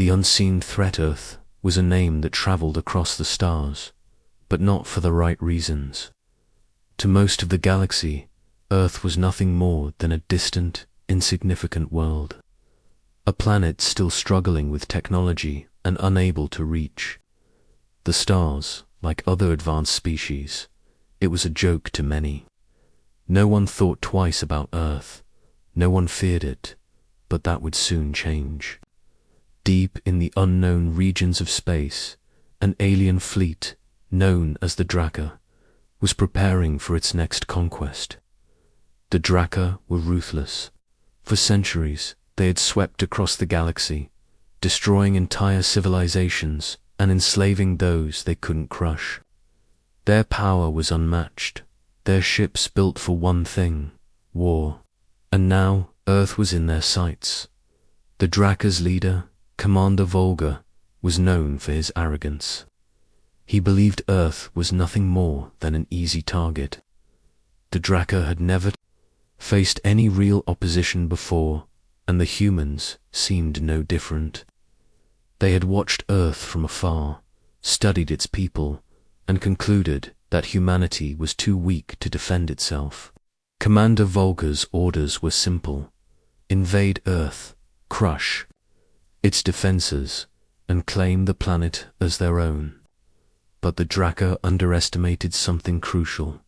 The unseen threat Earth was a name that traveled across the stars, but not for the right reasons. To most of the galaxy, Earth was nothing more than a distant, insignificant world. A planet still struggling with technology and unable to reach. The stars, like other advanced species, it was a joke to many. No one thought twice about Earth, no one feared it, but that would soon change. Deep in the unknown regions of space, an alien fleet, known as the Draka, was preparing for its next conquest. The Draka were ruthless. For centuries, they had swept across the galaxy, destroying entire civilizations and enslaving those they couldn't crush. Their power was unmatched, their ships built for one thing, war. And now Earth was in their sights. The Draka's leader, Commander Volga, was known for his arrogance. He believed Earth was nothing more than an easy target. The Draka had never faced any real opposition before, and the humans seemed no different. They had watched Earth from afar, studied its people, and concluded that humanity was too weak to defend itself. Commander Volga's orders were simple: invade Earth, crush its defenses, and claim the planet as their own. But the Draka underestimated something crucial.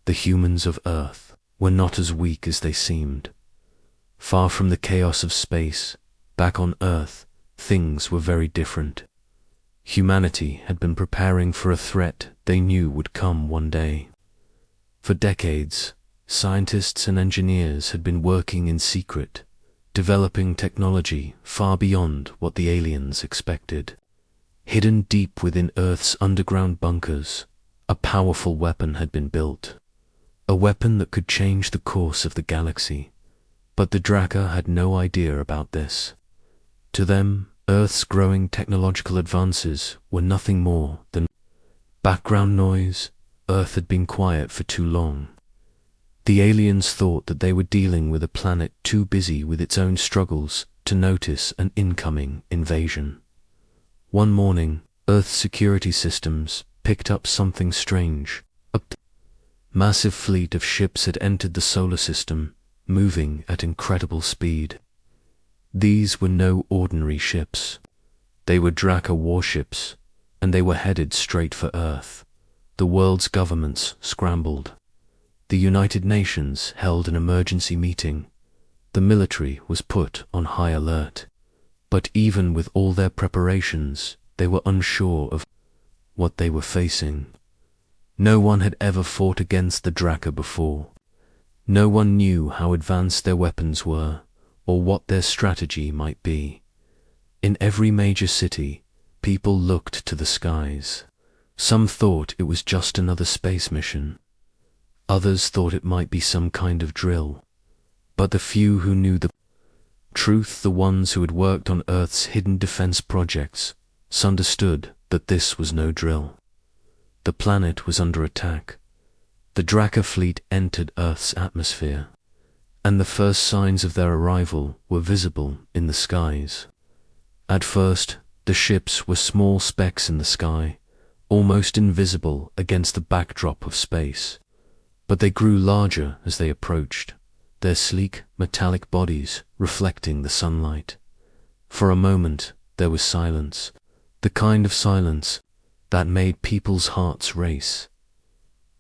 The humans of Earth were not as weak as they seemed. Far from the chaos of space, back on Earth, things were very different. Humanity had been preparing for a threat they knew would come one day. For decades, scientists and engineers had been working in secret, developing technology far beyond what the aliens expected. Hidden deep within Earth's underground bunkers, a powerful weapon had been built. A weapon that could change the course of the galaxy. But the Draka had no idea about this. To them, Earth's growing technological advances were nothing more than background noise. Earth had been quiet for too long. The aliens thought that they were dealing with a planet too busy with its own struggles to notice an incoming invasion. One morning, Earth's security systems picked up something strange. A massive fleet of ships had entered the solar system, moving at incredible speed. These were no ordinary ships. They were Draka warships, and they were headed straight for Earth. The world's governments scrambled. The United Nations held an emergency meeting. The military was put on high alert. But even with all their preparations, they were unsure of what they were facing. No one had ever fought against the Draka before. No one knew how advanced their weapons were, or what their strategy might be. In every major city, people looked to the skies. Some thought it was just another space mission. Others thought it might be some kind of drill. But the few who knew the truth, the ones who had worked on Earth's hidden defense projects, understood that this was no drill. The planet was under attack. The Draka fleet entered Earth's atmosphere, and the first signs of their arrival were visible in the skies. At first, the ships were small specks in the sky, almost invisible against the backdrop of space. But they grew larger as they approached, their sleek, metallic bodies reflecting the sunlight. For a moment, there was silence, the kind of silence that made people's hearts race.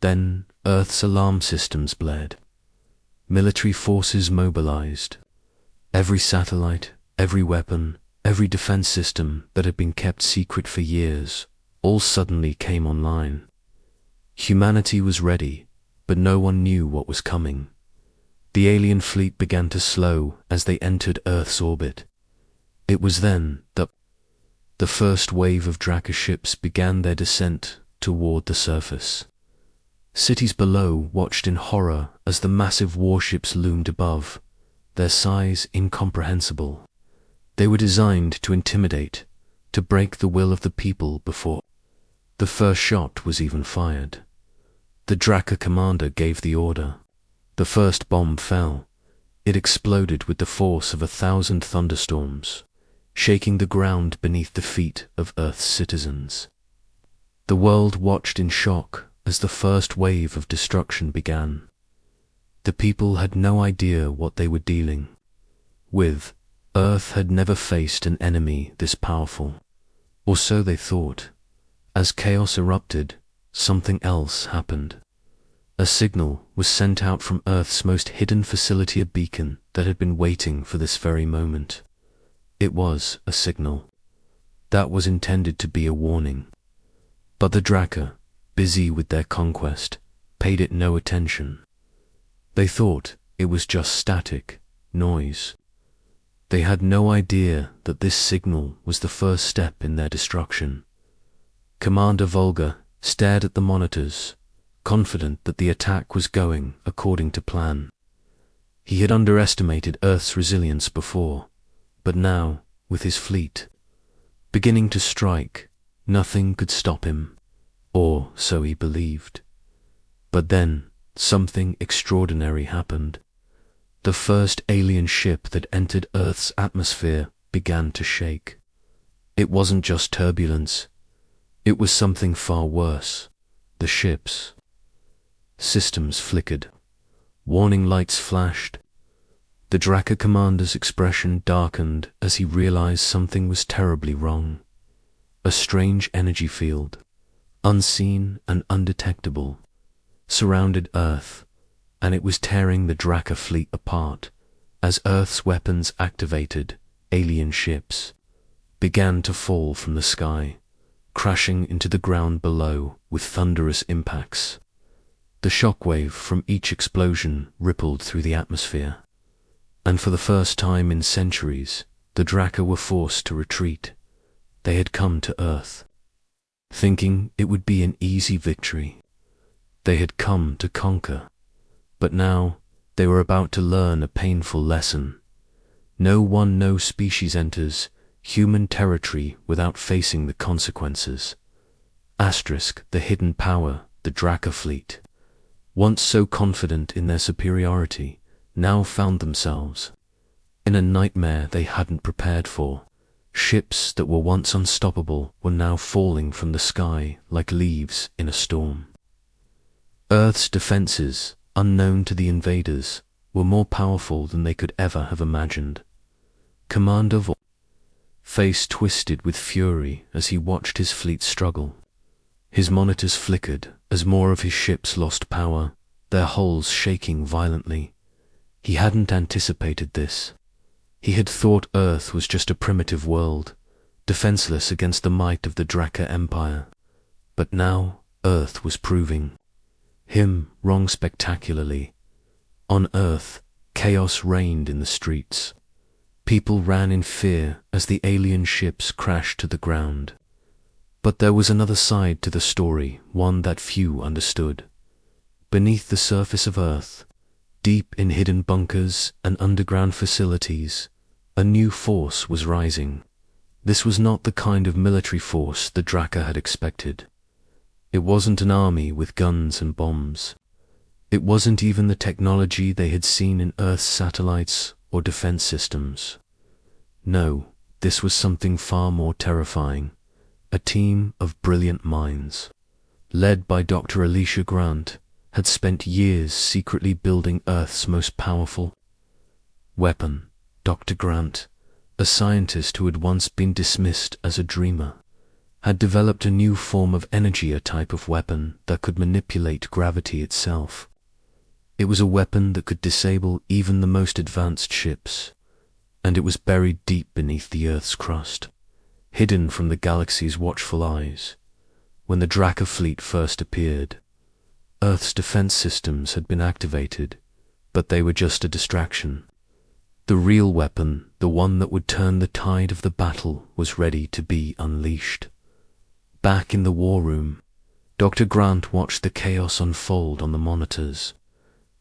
Then Earth's alarm systems blared. Military forces mobilized. Every satellite, every weapon, every defense system that had been kept secret for years, all suddenly came online. Humanity was ready, but no one knew what was coming. The alien fleet began to slow as they entered Earth's orbit. It was then that the first wave of Draka ships began their descent toward the surface. Cities below watched in horror as the massive warships loomed above, their size incomprehensible. They were designed to intimidate, to break the will of the people before the first shot was even fired. The Draka commander gave the order. The first bomb fell. It exploded with the force of 1,000 thunderstorms. shaking the ground beneath the feet of Earth's citizens. The world watched in shock as the first wave of destruction began. The people had no idea what they were dealing with. Earth had never faced an enemy this powerful, or so they thought. As chaos erupted, something else happened. A signal was sent out from Earth's most hidden facility, a beacon that had been waiting for this very moment. It was a signal that was intended to be a warning. But the Draka, busy with their conquest, paid it no attention. They thought it was just static noise. They had no idea that this signal was the first step in their destruction. Commander Volga stared at the monitors, confident that the attack was going according to plan. He had underestimated Earth's resilience before, but now, with his fleet beginning to strike, nothing could stop him, or so he believed. But then, something extraordinary happened. The first alien ship that entered Earth's atmosphere began to shake. It wasn't just turbulence. It was something far worse. The ship's systems flickered. Warning lights flashed. The Draka commander's expression darkened as he realized something was terribly wrong. A strange energy field, unseen and undetectable, surrounded Earth, and it was tearing the Draka fleet apart. As Earth's weapons activated, alien ships began to fall from the sky, crashing into the ground below with thunderous impacts. The shockwave from each explosion rippled through the atmosphere, and for the first time in centuries, the Draka were forced to retreat. They had come to Earth, thinking it would be an easy victory. They had come to conquer, but now they were about to learn a painful lesson. No species enters human territory without facing the consequences. The hidden power, the Draka fleet, once so confident in their superiority, now found themselves in a nightmare they hadn't prepared for. Ships that were once unstoppable were now falling from the sky like leaves in a storm. Earth's defenses, unknown to the invaders, were more powerful than they could ever have imagined. Commander Volga's face twisted with fury as he watched his fleet struggle. His monitors flickered as more of his ships lost power, their hulls shaking violently. He hadn't anticipated this. He had thought Earth was just a primitive world, defenseless against the might of the Draka Empire. But now Earth was proving him wrong spectacularly. On Earth, chaos reigned in the streets. People ran in fear as the alien ships crashed to the ground. But there was another side to the story, one that few understood. Beneath the surface of Earth, deep in hidden bunkers and underground facilities, a new force was rising. This was not the kind of military force the Draka had expected. It wasn't an army with guns and bombs. It wasn't even the technology they had seen in Earth's satellites or defense systems. No, this was something far more terrifying. A team of brilliant minds, led by Dr. Alicia Grant, had spent years secretly building Earth's most powerful weapon. Dr. Grant, a scientist who had once been dismissed as a dreamer, had developed a new form of energy, a type of weapon that could manipulate gravity itself. It was a weapon that could disable even the most advanced ships, and it was buried deep beneath the Earth's crust, hidden from the galaxy's watchful eyes. When the Draka fleet first appeared, Earth's defense systems had been activated, but they were just a distraction. The real weapon, the one that would turn the tide of the battle, was ready to be unleashed. Back in the war room, Dr. Grant watched the chaos unfold on the monitors.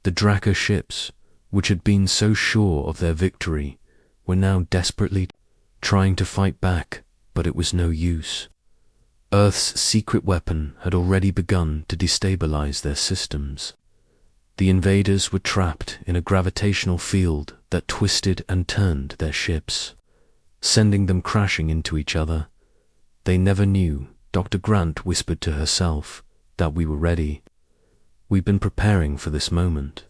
The Draka ships, which had been so sure of their victory, were now desperately trying to fight back, but it was no use. Earth's secret weapon had already begun to destabilize their systems. The invaders were trapped in a gravitational field that twisted and turned their ships. sending them crashing into each other. They never knew, Dr. Grant whispered to herself, that we were ready. We'd been preparing for this moment.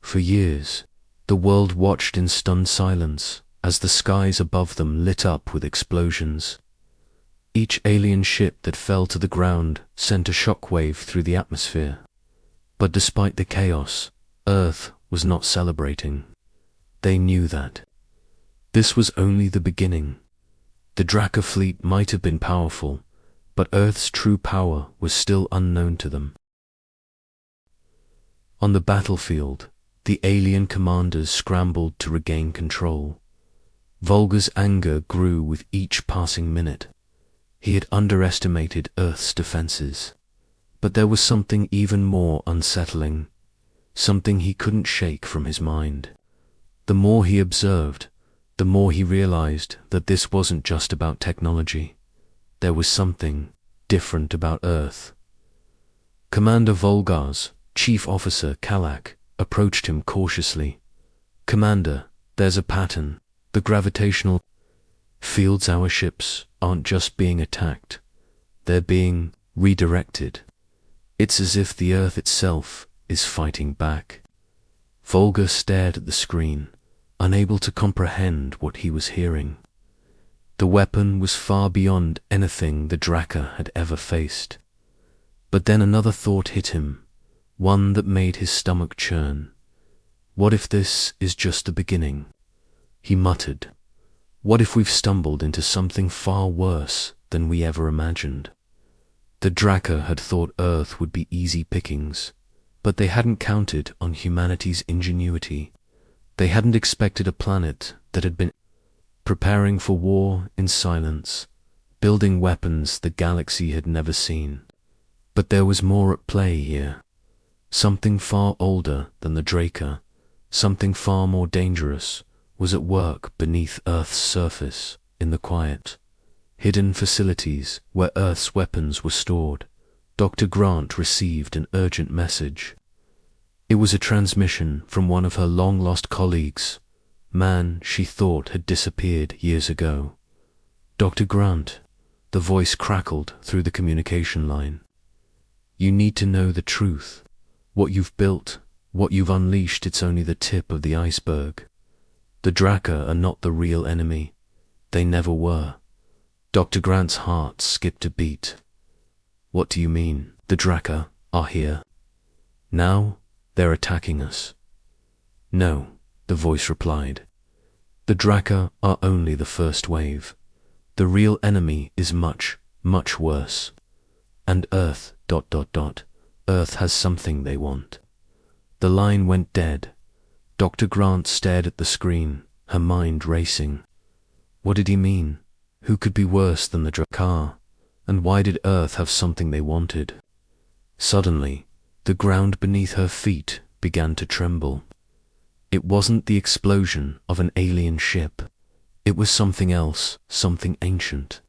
For years, the world watched in stunned silence as the skies above them lit up with explosions. Each alien ship that fell to the ground sent a shockwave through the atmosphere. But despite the chaos, Earth was not celebrating. They knew that. This was only the beginning. The Draka fleet might have been powerful, but Earth's true power was still unknown to them. On the battlefield, the alien commanders scrambled to regain control. Volga's anger grew with each passing minute. He had underestimated Earth's defenses. But there was something even more unsettling, something he couldn't shake from his mind. The more he observed, the more he realized that this wasn't just about technology. There was something different about Earth. Commander Volgar's Chief Officer Kalak approached him cautiously. "Commander, there's a pattern. The gravitational fields our ships aren't just being attacked. They're being redirected. It's as if the Earth itself is fighting back." Volga stared at the screen, unable to comprehend what he was hearing. The weapon was far beyond anything the Draka had ever faced. But then another thought hit him, one that made his stomach churn. What if this is just the beginning? He muttered. What if we've stumbled into something far worse than we ever imagined? The Draka had thought Earth would be easy pickings, but they hadn't counted on humanity's ingenuity. They hadn't expected a planet that had been preparing for war in silence, building weapons the galaxy had never seen. But there was more at play here. Something far older than the Draka, something far more dangerous, was at work beneath Earth's surface, in the quiet. Hidden facilities where Earth's weapons were stored. Dr. Grant received an urgent message. It was a transmission from one of her long-lost colleagues, man she thought had disappeared years ago. "Dr. Grant," the voice crackled through the communication line. "You need to know the truth. What you've built, what you've unleashed, it's only the tip of the iceberg. The Draka are not the real enemy. They never were." Dr. Grant's heart skipped a beat. "What do you mean? The Draka are here? Now they're attacking us?" "No," the voice replied. "The Draka are only the first wave. The real enemy is much, much worse. And Earth, ... Earth has something they want." The line went dead. Dr. Grant stared at the screen, her mind racing. What did he mean? Who could be worse than the Draka? And why did Earth have something they wanted? Suddenly, the ground beneath her feet began to tremble. It wasn't the explosion of an alien ship. It was something else, something ancient.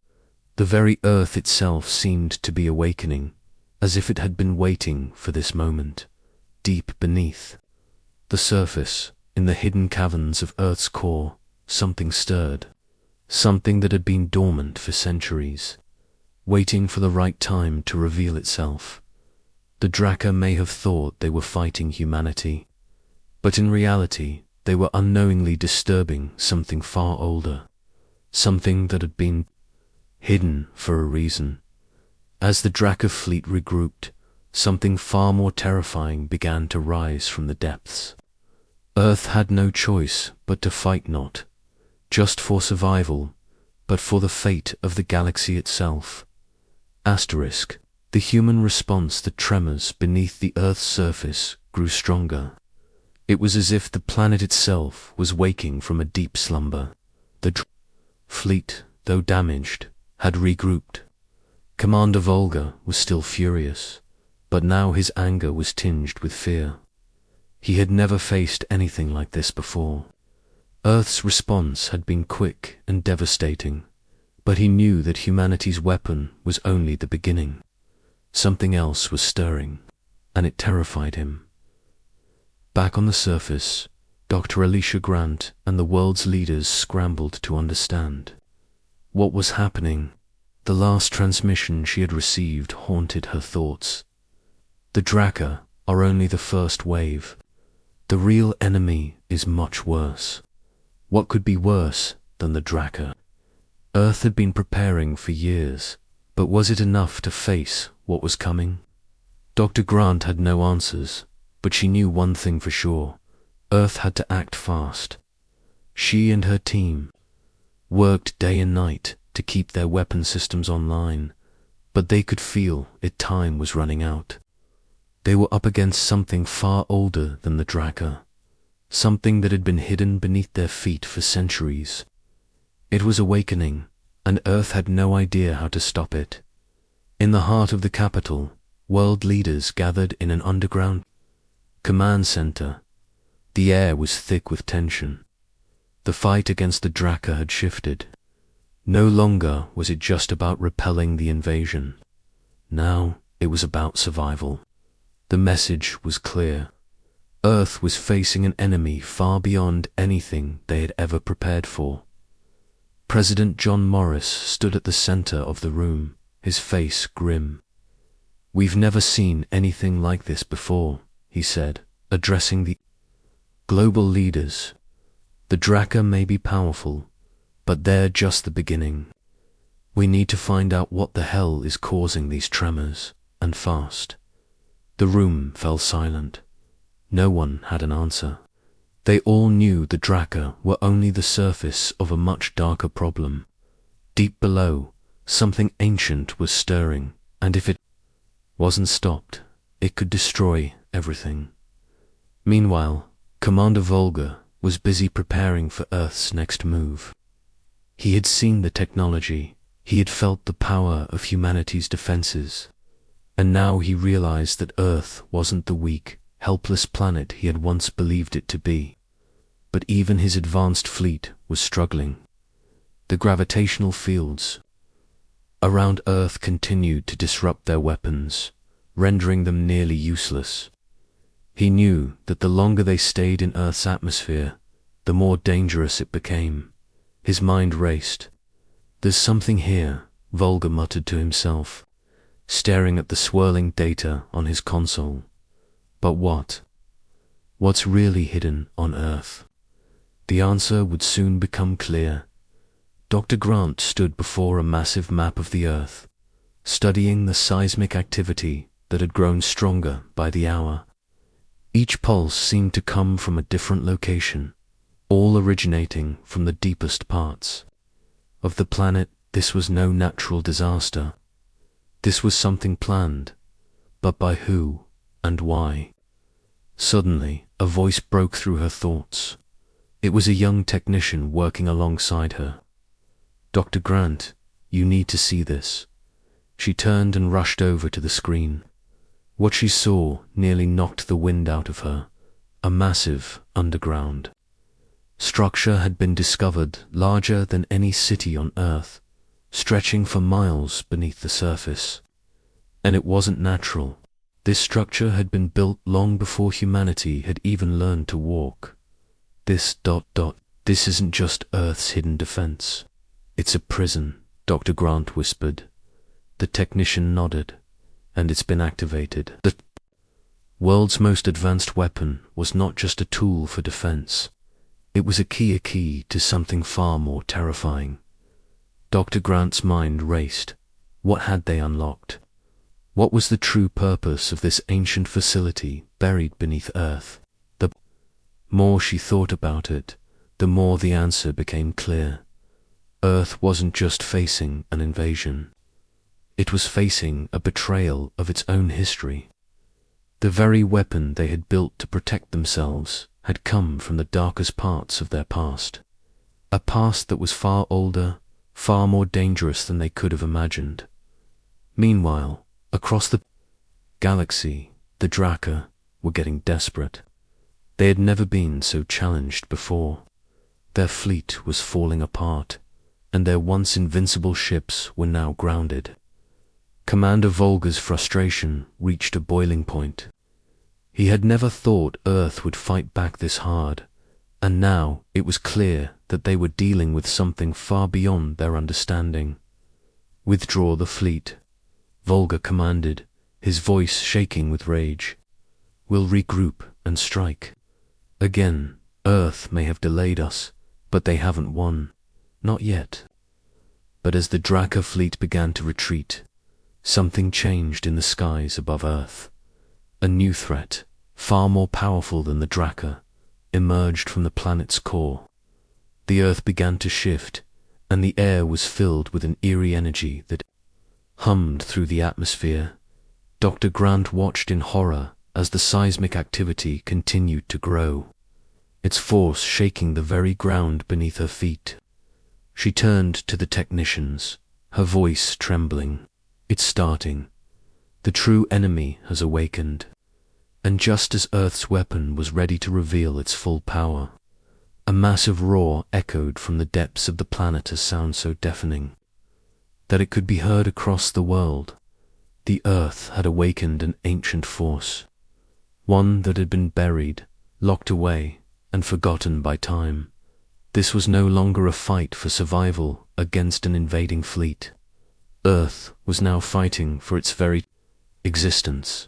The very Earth itself seemed to be awakening, as if it had been waiting for this moment. Deep beneath the surface, in the hidden caverns of Earth's core, something stirred. Something that had been dormant for centuries, waiting for the right time to reveal itself. The Draka may have thought they were fighting humanity, but in reality they were unknowingly disturbing something far older, something that had been hidden for a reason. As the Draka fleet regrouped, something far more terrifying began to rise from the depths. Earth had no choice but to fight, not just for survival, but for the fate of the galaxy itself. Asterisk. The human response, the tremors beneath the Earth's surface, grew stronger. It was as if the planet itself was waking from a deep slumber. The fleet, though damaged, had regrouped. Commander Volga was still furious, but now his anger was tinged with fear. He had never faced anything like this before. Earth's response had been quick and devastating, but he knew that humanity's weapon was only the beginning. Something else was stirring, and it terrified him. Back on the surface, Dr. Alicia Grant and the world's leaders scrambled to understand what was happening. The last transmission she had received haunted her thoughts. The Draka are only the first wave. The real enemy is much worse. What could be worse than the Draka? Earth had been preparing for years, but was it enough to face what was coming? Dr. Grant had no answers, but she knew one thing for sure. Earth had to act fast. She and her team worked day and night to keep their weapon systems online, but they could feel time was running out. They were up against something far older than the Draka, something that had been hidden beneath their feet for centuries. It was awakening, and Earth had no idea how to stop it. In the heart of the capital, world leaders gathered in an underground command center. The air was thick with tension. The fight against the Draka had shifted. No longer was it just about repelling the invasion. Now it was about survival. The message was clear. Earth was facing an enemy far beyond anything they had ever prepared for. President John Morris stood at the center of the room, his face grim. "We've never seen anything like this before," he said, addressing the global leaders. "The Draka may be powerful, but they're just the beginning. We need to find out what the hell is causing these tremors, and fast." The room fell silent. No one had an answer. They all knew the Draka were only the surface of a much darker problem. Deep below, something ancient was stirring, and if it wasn't stopped, it could destroy everything. Meanwhile, Commander Volga was busy preparing for Earth's next move. He had seen the technology, he had felt the power of humanity's defenses, and now he realized that Earth wasn't the weak, helpless planet he had once believed it to be. But even his advanced fleet was struggling. The gravitational fields around Earth continued to disrupt their weapons, rendering them nearly useless. He knew that the longer they stayed in Earth's atmosphere, the more dangerous it became. His mind raced. "There's something here," Volga muttered to himself, staring at the swirling data on his console. But what? What's really hidden on Earth? The answer would soon become clear. Dr. Grant stood before a massive map of the Earth, studying the seismic activity that had grown stronger by the hour. Each pulse seemed to come from a different location, all originating from the deepest parts of the planet. This was no natural disaster. This was something planned, but by who and why? Suddenly, a voice broke through her thoughts. It was a young technician working alongside her. "Dr. Grant, you need to see this." She turned and rushed over to the screen. What she saw nearly knocked the wind out of her. A massive underground structure had been discovered, larger than any city on Earth, stretching for miles beneath the surface. And it wasn't natural. This structure had been built long before humanity had even learned to walk. This isn't just Earth's hidden defense. It's a prison, Dr. Grant whispered. The technician nodded. "And it's been activated." The world's most advanced weapon was not just a tool for defense. It was a key to something far more terrifying. Dr. Grant's mind raced. What had they unlocked? What was the true purpose of this ancient facility buried beneath Earth? The more she thought about it, the more the answer became clear. Earth wasn't just facing an invasion. It was facing a betrayal of its own history. The very weapon they had built to protect themselves had come from the darkest parts of their past. A past that was far older, far more dangerous than they could have imagined. Meanwhile, across the galaxy, the Draka were getting desperate. They had never been so challenged before. Their fleet was falling apart, and their once invincible ships were now grounded. Commander Volga's frustration reached a boiling point. He had never thought Earth would fight back this hard, And now it was clear that they were dealing with something far beyond their understanding. "Withdraw the fleet," Volga commanded, his voice shaking with rage. "We'll regroup and strike. Again, Earth may have delayed us, but they haven't won. Not yet." But as the Draka fleet began to retreat, something changed in the skies above Earth. A new threat, far more powerful than the Draka, emerged from the planet's core. The Earth began to shift, and the air was filled with an eerie energy that hummed through the atmosphere. Dr. Grant watched in horror as the seismic activity continued to grow, its force shaking the very ground beneath her feet. She turned to the technicians, her voice trembling. "It's starting. The true enemy has awakened." And just as Earth's weapon was ready to reveal its full power, a massive roar echoed from the depths of the planet, a sound so deafening that it could be heard across the world. The Earth had awakened an ancient force, one that had been buried, locked away, and forgotten by time. This was no longer a fight for survival against an invading fleet. Earth was now fighting for its very existence.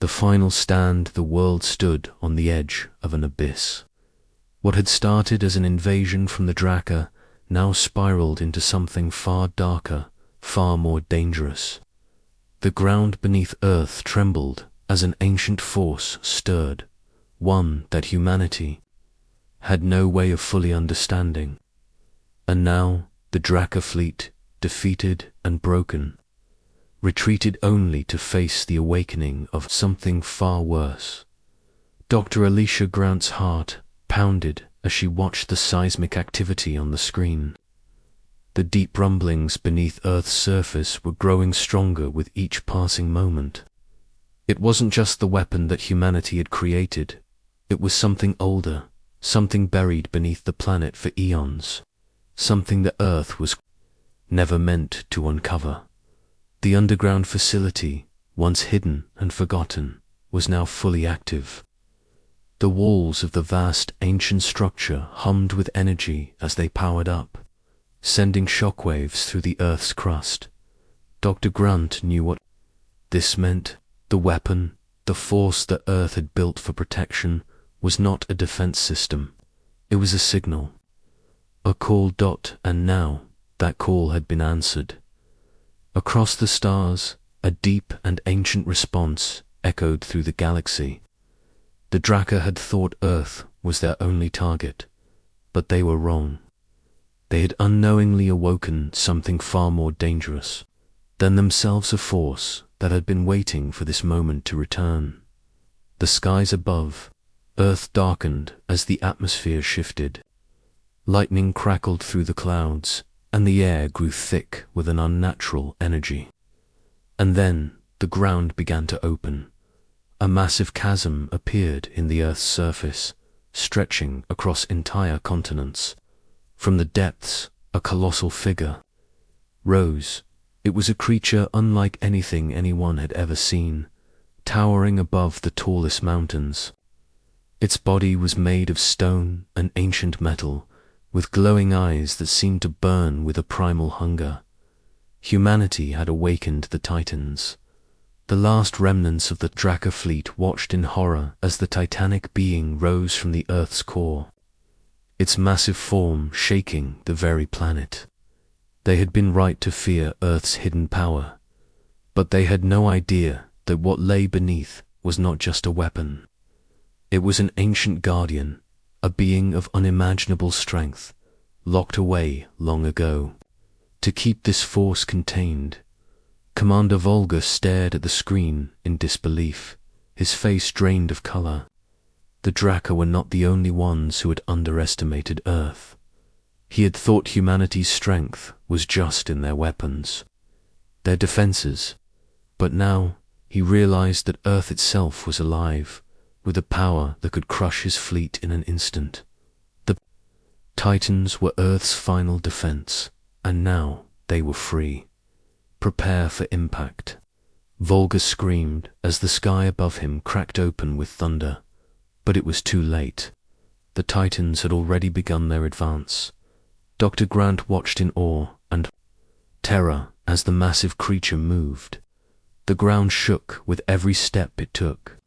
The final stand, the world stood on the edge of an abyss. What had started as an invasion from the Draka now spiraled into something far darker, far more dangerous. The ground beneath Earth trembled as an ancient force stirred, one that humanity had no way of fully understanding. And now the Draka fleet, defeated and broken, retreated only to face the awakening of something far worse. Dr. Alicia Grant's heart pounded as she watched the seismic activity on the screen. The deep rumblings beneath Earth's surface were growing stronger with each passing moment. It wasn't just the weapon that humanity had created. It was something older, something buried beneath the planet for eons, something that Earth was never meant to uncover. The underground facility, once hidden and forgotten, was now fully active. The walls of the vast ancient structure hummed with energy as they powered up, sending shockwaves through the Earth's crust. Dr. Grant knew what this meant. The weapon, the force that Earth had built for protection, was not a defense system. It was a signal, a call. And now that call had been answered. Across the stars, a deep and ancient response echoed through the galaxy. The Draka had thought Earth was their only target, but they were wrong. They had unknowingly awoken something far more dangerous than themselves, a force that had been waiting for this moment to return. The skies above Earth darkened as the atmosphere shifted. Lightning crackled through the clouds, and the air grew thick with an unnatural energy. And then the ground began to open. A massive chasm appeared in the Earth's surface, stretching across entire continents. From the depths, a colossal figure rose. It was a creature unlike anything anyone had ever seen, towering above the tallest mountains. Its body was made of stone and ancient metal, with glowing eyes that seemed to burn with a primal hunger. Humanity had awakened the Titans. The last remnants of the Draka fleet watched in horror as the titanic being rose from the Earth's core, its massive form shaking the very planet. They had been right to fear Earth's hidden power, but they had no idea that what lay beneath was not just a weapon. It was an ancient guardian, a being of unimaginable strength, locked away long ago. To keep this force contained, Commander Volga stared at the screen in disbelief, his face drained of color. The Draka were not the only ones who had underestimated Earth. He had thought humanity's strength was just in their weapons, their defenses, but now he realized that Earth itself was alive, with a power that could crush his fleet in an instant. The Titans were Earth's final defense, and now they were free. Prepare for impact. Volga screamed as the sky above him cracked open with thunder. But it was too late. The Titans had already begun their advance. Dr. Grant watched in awe and terror as the massive creature moved. The ground shook with every step it took.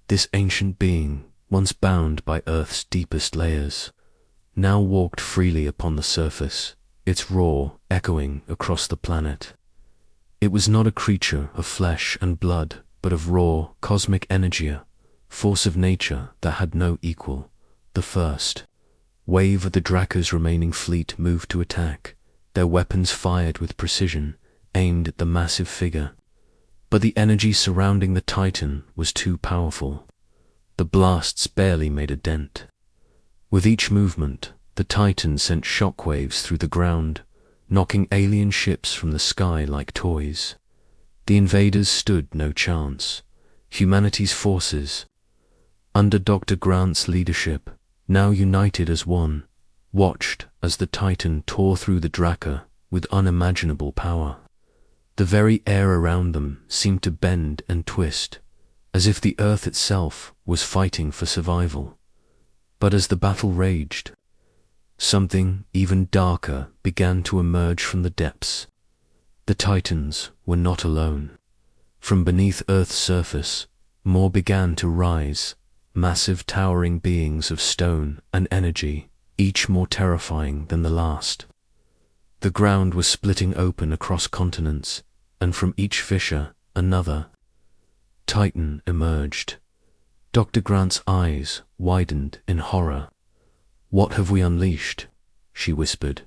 This ancient being, once bound by Earth's deepest layers, now walked freely upon the surface, its roar echoing across the planet. It was not a creature of flesh and blood, but of raw, cosmic energy, a force of nature that had no equal. The first wave of the Draca's remaining fleet moved to attack, their weapons fired with precision, aimed at the massive figure. But the energy surrounding the Titan was too powerful. The blasts barely made a dent. With each movement, the Titan sent shockwaves through the ground, knocking alien ships from the sky like toys. The invaders stood no chance. Humanity's forces, under Dr. Grant's leadership, now united as one, watched as the Titan tore through the Draca with unimaginable power. The very air around them seemed to bend and twist, as if the Earth itself was fighting for survival. But as the battle raged, something even darker began to emerge from the depths. The Titans were not alone. From beneath Earth's surface, more began to rise, massive towering beings of stone and energy, each more terrifying than the last. The ground was splitting open across continents, and from each fissure, another Titan emerged. Dr. Grant's eyes widened in horror. "What have we unleashed?" she whispered,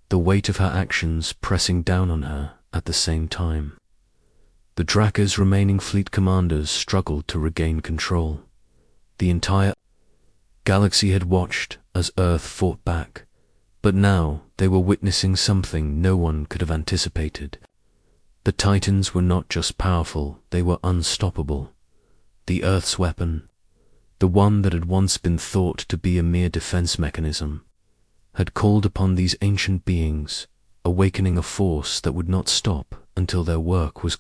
the weight of her actions pressing down on her at the same time. The Draca's remaining fleet commanders struggled to regain control. The entire galaxy had watched as Earth fought back, but now they were witnessing something no one could have anticipated. The Titans were not just powerful, they were unstoppable. The Earth's weapon, the one that had once been thought to be a mere defense mechanism, had called upon these ancient beings, awakening a force that would not stop until their work was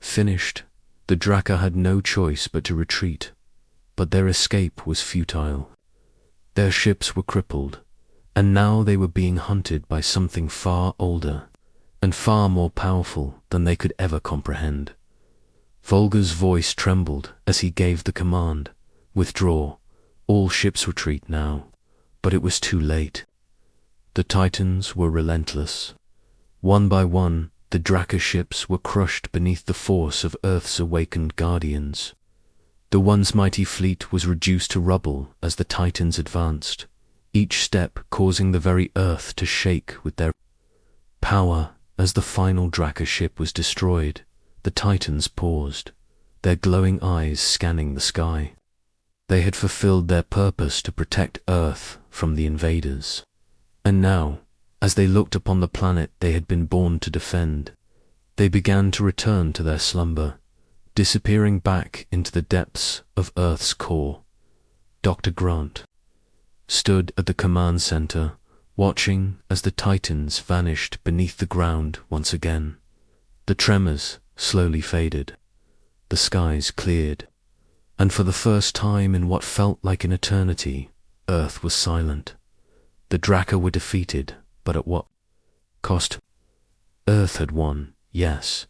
finished. The Draca had no choice but to retreat, but their escape was futile. Their ships were crippled, and now they were being hunted by something far older and far more powerful than they could ever comprehend. Volga's voice trembled as he gave the command, "Withdraw, all ships retreat now," but it was too late. The Titans were relentless. One by one, the Draca ships were crushed beneath the force of Earth's awakened guardians. The One's mighty fleet was reduced to rubble as the Titans advanced, each step causing the very Earth to shake with their power. As the final Draca ship was destroyed, the Titans paused, their glowing eyes scanning the sky. They had fulfilled their purpose to protect Earth from the invaders. And now, as they looked upon the planet they had been born to defend, they began to return to their slumber, disappearing back into the depths of Earth's core. Dr. Grant stood at the command center, watching as the Titans vanished beneath the ground once again. The tremors slowly faded. The skies cleared, and for the first time in what felt like an eternity, Earth was silent. The Draca were defeated, but at what cost? Earth had won, yes,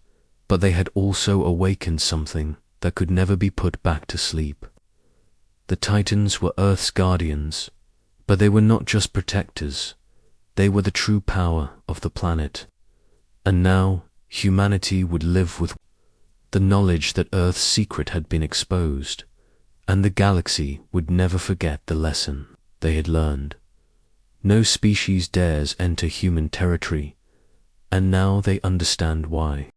but they had also awakened something that could never be put back to sleep. The Titans were Earth's guardians, but they were not just protectors, they were the true power of the planet. And now humanity would live with the knowledge that Earth's secret had been exposed, and the galaxy would never forget the lesson they had learned. No species dares enter human territory, and now they understand why.